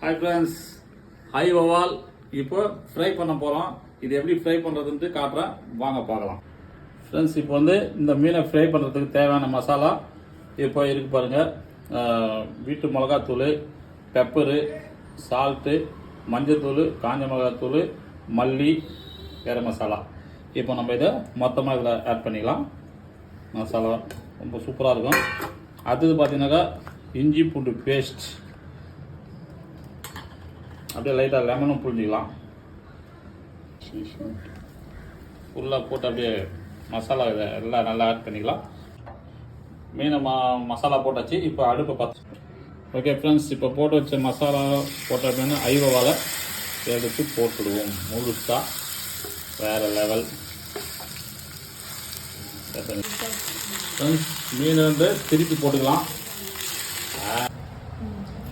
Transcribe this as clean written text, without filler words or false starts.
Hi friends, high வவால். இப்போ fry பண்ண போகிறோம். இது எப்படி ஃப்ரை பண்ணுறதுன்ட்டு காட்டுறேன், வாங்க பார்க்கலாம். ஃப்ரெண்ட்ஸ், இப்போ வந்து இந்த மீனை ஃப்ரை பண்ணுறதுக்கு தேவையான மசாலா இப்போ இருக்கு பாருங்கள். வீட்டு மிளகாத்தூள், பெப்பரு, சால்ட்டு, மஞ்சத்தூள், காஞ்ச மிளகாத்தூள், மல்லி, கரம் மசாலா. இப்போ நம்ம இதை மொத்தமாக இதில் ஆட் பண்ணிக்கலாம். மசாலா ரொம்ப சூப்பராக இருக்கும். அடுத்தது பார்த்தீங்கன்னாக்கா இஞ்சி பூண்டு பேஸ்ட், அப்படியே லைட்டாக லெமனும் புரிஞ்சிக்கலாம். ஃபுல்லாக போட்டு அப்படியே மசாலா இதை எல்லாம் நல்லா ஆட் பண்ணிக்கலாம். மீனை மசாலா போட்டாச்சு. இப்போ அடுப்பை பார்த்து ஓகே ஃப்ரெண்ட்ஸ், இப்போ போட்டு வச்ச மசாலா போட்ட அப்படின்னு ஐவவால் எடுத்து போட்டுடுவோம். முழுசாக வேறு லெவல். ஃப்ரெண்ட்ஸ், மீன் வந்து திருப்பி போட்டுக்கலாம்.